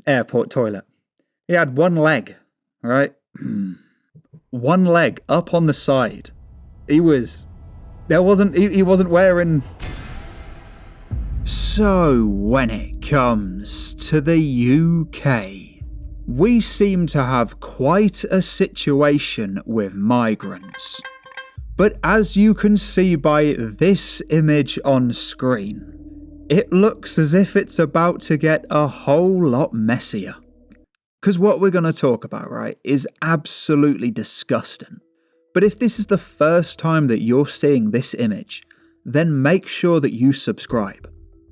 airport toilet. He had one leg, right? One leg up on the side. He wasn't wearing... So, when it comes to the UK, we seem to have quite a situation with migrants. But as you can see by this image on screen, it looks as if it's about to get a whole lot messier. Because what we're going to talk about, right, is absolutely disgusting. But if this is the first time that you're seeing this image, then make sure that you subscribe.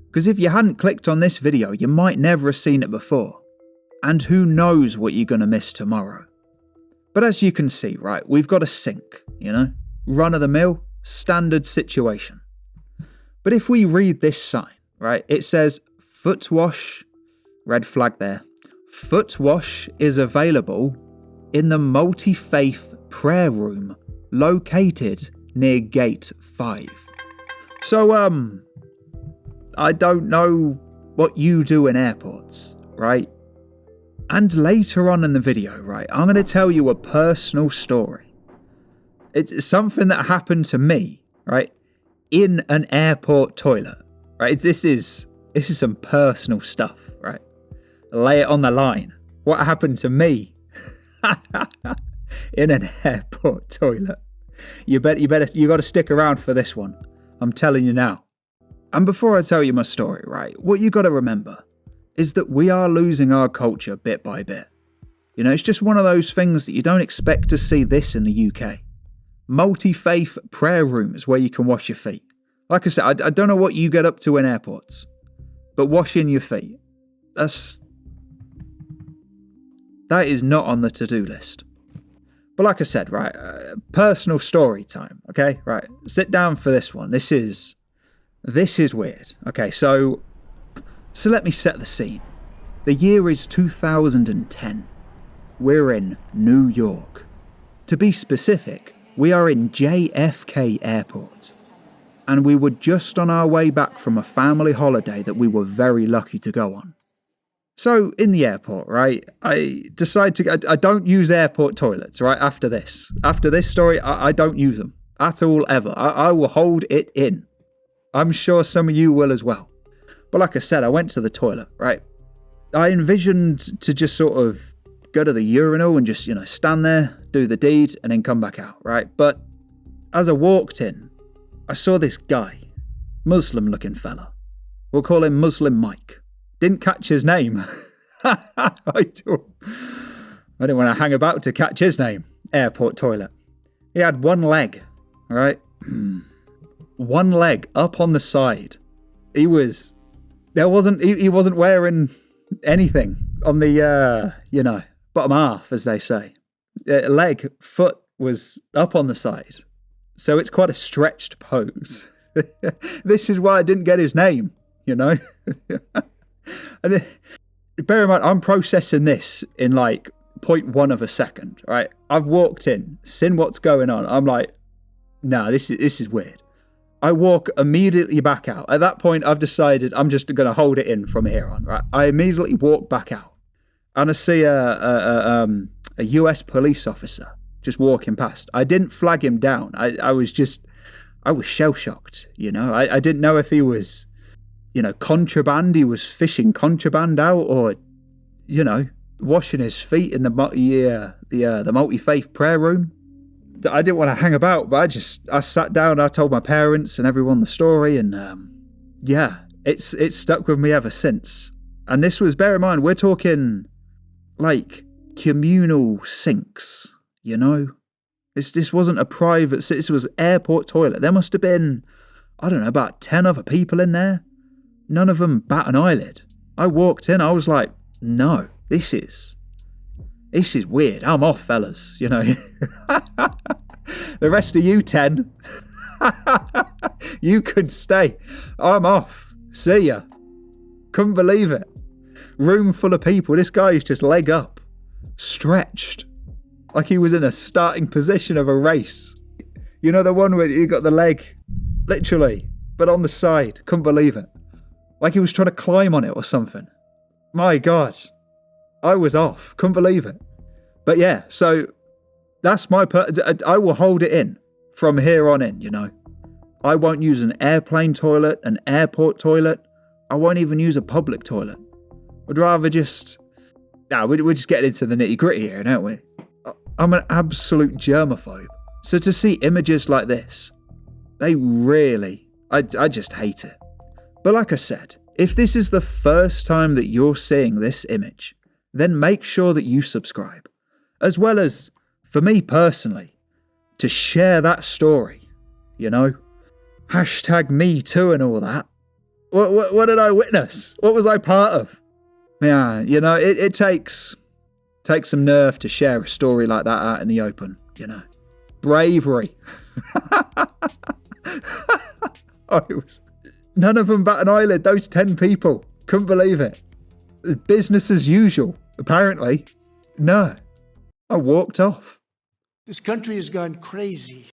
Because if you hadn't clicked on this video, you might never have seen it before. And who knows what you're going to miss tomorrow. But as you can see, right, we've got a sink, you know? Run-of-the-mill, standard situation. But if we read this sign, right, it says, foot wash, red flag there. Foot wash is available in the multi-faith prayer room located near gate 5. So, I don't know what you do in airports, right? And later on in the video, right, I'm going to tell you a personal story. It's something that happened to me, right, in an airport toilet, right? This is some personal stuff, right? Lay it on the line. What happened to me in an airport toilet? You got to stick around for this one. I'm telling you now. And before I tell you my story, right, what you got to remember is that we are losing our culture bit by bit. You know, it's just one of those things that you don't expect to see this in the UK. Multi-faith prayer rooms where you can wash your feet. Like I said, I don't know what you get up to in airports, but washing your feet, that is not on the to-do list. But like I said, right, personal story time, okay? Right, sit down for this one. This is weird. Okay, so let me set the scene. The year is 2010. We're in New York. To be specific, we are in JFK Airport. And we were just on our way back from a family holiday that we were very lucky to go on. So, in the airport, right, I don't use airport toilets, right, after this. After this story, I don't use them at all, ever. I will hold it in. I'm sure some of you will as well. But like I said, I went to the toilet, right? I envisioned to just sort of go to the urinal and just, you know, stand there, do the deed, and then come back out, right? But as I walked in, I saw this guy, Muslim-looking fella. We'll call him Muslim Mike. Didn't catch his name. I didn't want to hang about to catch his name. Airport toilet. He had one leg, right? One leg up on the side. He wasn't wearing anything on the, bottom half, as they say. Foot was up on the side. So it's quite a stretched pose. This is why I didn't get his name, you know? And bear in mind, I'm processing this in like 0.1 of a second, right? I've walked in, seen what's going on. I'm like, nah, this is weird. I walk immediately back out. At that point, I've decided I'm just going to hold it in from here on, right? I immediately walk back out. And I see a US police officer just walking past. I didn't flag him down. I was shell-shocked, you know? I didn't know if he was, you know, contraband. He was fishing contraband out, or, you know, washing his feet in the multi-faith prayer room. I didn't want to hang about, but I sat down, I told my parents and everyone the story, and it's stuck with me ever since. And this was, bear in mind, we're talking like communal sinks, you know? This wasn't a private, this was airport toilet. There must have been, I don't know, about 10 other people in there. None of them bat an eyelid. I walked in, I was like, no, this is weird. I'm off, fellas, you know. The rest of you 10, you can stay. I'm off. See ya. Couldn't believe it. Room full of people. This guy's just leg up, stretched, like he was in a starting position of a race. You know, the one where you got the leg, literally, but on the side. Couldn't believe it. Like he was trying to climb on it or something. My God. I was off. Couldn't believe it. But yeah, so that's my... I will hold it in from here on in, you know. I won't use an airplane toilet, an airport toilet. I won't even use a public toilet. I'd rather just... we're just getting into the nitty-gritty here, aren't we? I'm an absolute germaphobe. So to see images like this, they really... I just hate it. But like I said, if this is the first time that you're seeing this image, then make sure that you subscribe. As well as, for me personally, to share that story, you know? Hashtag me too and all that. What did I witness? What was I part of? Yeah, you know, it takes some nerve to share a story like that out in the open, you know. Bravery. None of them bat an eyelid, those 10 people. Couldn't believe it. Business as usual, apparently. No. I walked off. This country has gone crazy.